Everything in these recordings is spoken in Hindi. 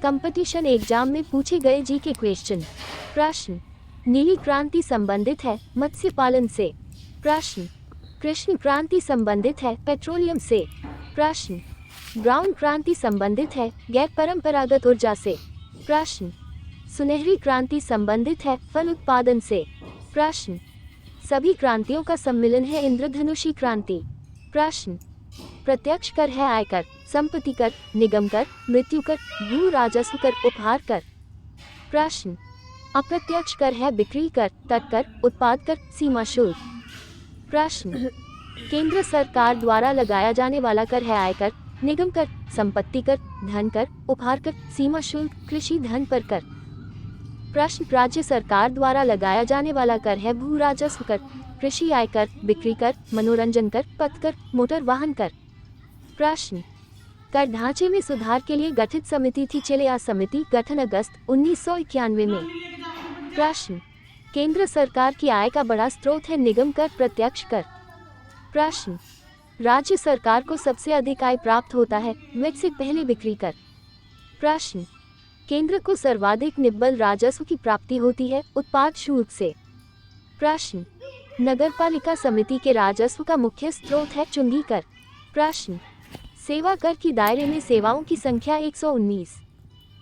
कंपटीशन एग्जाम में पूछे गए जी के क्वेश्चन। प्रश्न, नीली क्रांति संबंधित है मत्स्य पालन से। प्रश्न, कृष्ण क्रांति संबंधित है पेट्रोलियम से। प्रश्न, ब्राउन क्रांति संबंधित है गैर परंपरागत ऊर्जा से। प्रश्न, सुनहरी क्रांति संबंधित है फल उत्पादन से। प्रश्न, सभी क्रांतियों का सम्मिलन है इंद्रधनुषी क्रांति। प्रश्न, प्रत्यक्ष कर है आयकर, संपत्ति कर, निगम कर, मृत्यु कर, भू राजस्व कर, उपहार कर। प्रश्न, अप्रत्यक्ष कर है बिक्री कर, तटकर, उत्पाद कर, सीमा शुल्क। प्रश्न, केंद्र सरकार द्वारा लगाया जाने वाला कर है आयकर, निगम कर, संपत्ति कर, धन कर, उपहार कर, सीमा शुल्क, कृषि धन पर कर। प्रश्न, राज्य सरकार द्वारा लगाया जाने वाला कर है भू राजस्व कर, कृषि आयकर, बिक्री कर, मनोरंजन कर, पथ कर, मोटर वाहन कर। प्रश्न, कर ढांचे में सुधार के लिए गठित समिति थी चेलेया समिति, गठन अगस्त 1991 में। प्रश्न, केंद्र सरकार की आय का बड़ा स्रोत है निगम कर, प्रत्यक्ष कर। प्रश्न, राज्य सरकार को सबसे अधिक आय प्राप्त होता है वैट से पहले बिक्री कर। प्रश्न, केंद्र को सर्वाधिक निव्वल राजस्व की प्राप्ति होती है उत्पाद शुल्क से। प्रश्न, नगरपालिका समिति के राजस्व का मुख्य स्रोत है चुंगी कर। प्रश्न, सेवा कर की दायरे में सेवाओं की संख्या 119।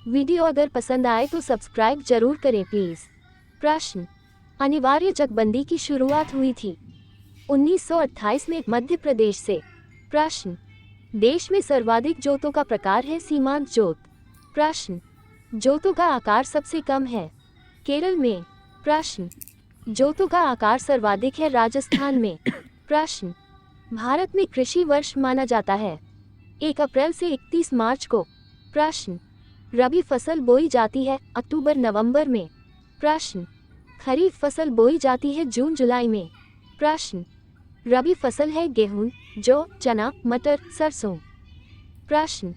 वीडियो अगर पसंद आए तो सब्सक्राइब जरूर करें प्लीज। प्रश्न, अनिवार्य चकबंदी की शुरुआत हुई थी 1928 में मध्य प्रदेश से। प्रश्न, देश में सर्वाधिक जोतों का प्रकार है सीमांत जोत। प्रश्न, जोतों का आकार सबसे कम है केरल में। प्रश्न, जोतों का आकार सर्वाधिक है राजस्थान में। प्रश्न, भारत में कृषि वर्ष माना जाता है 1 अप्रैल से 31 मार्च को। प्रश्न, रबी फसल बोई जाती है अक्टूबर नवंबर में। प्रश्न, खरीफ फसल बोई जाती है जून जुलाई में। प्रश्न, रबी फसल है गेहूं, जौ, चना, मटर, सरसों। प्रश्न,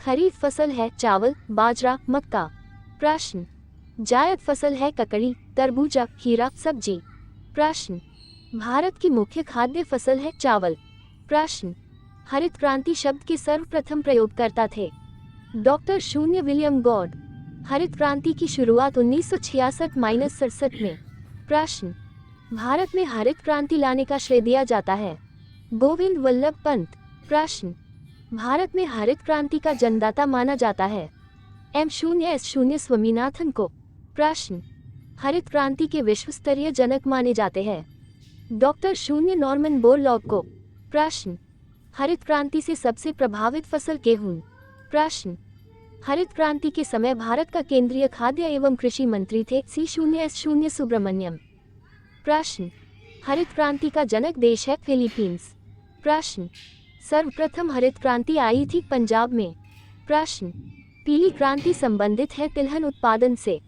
खरीफ फसल है चावल, बाजरा, मक्का। प्रश्न, जायद फसल है ककड़ी, तरबूजा, खीरा, सब्जी। प्रश्न, भारत की मुख्य खाद्य फसल है चावल। प्रश्न, हरित क्रांति शब्द के सर्वप्रथम प्रयोगकर्ता थे डॉक्टर शून्य विलियम गॉड। हरित क्रांति की शुरुआत 1966-67 में। प्रश्न, भारत में हरित क्रांति लाने का श्रेय दिया जाता है गोविंद वल्लभ पंत। प्रश्न, भारत में हरित क्रांति का जन्मदाता माना जाता है M0S0 स्वामीनाथन को। प्रश्न, हरित क्रांति के विश्व स्तरीय जनक माने जाते हैं डॉक्टर शून्य नॉर्मन बोरलॉग को। प्रश्न, हरित क्रांति से सबसे प्रभावित फसल गेहूं। प्रश्न, हरित क्रांति के समय भारत का केंद्रीय खाद्य एवं कृषि मंत्री थे C0S0 सुब्रमण्यम। प्रश्न, हरित क्रांति का जनक देश है फिलीपींस। प्रश्न, सर्वप्रथम हरित क्रांति आई थी पंजाब में। प्रश्न, पीली क्रांति संबंधित है तिलहन उत्पादन से।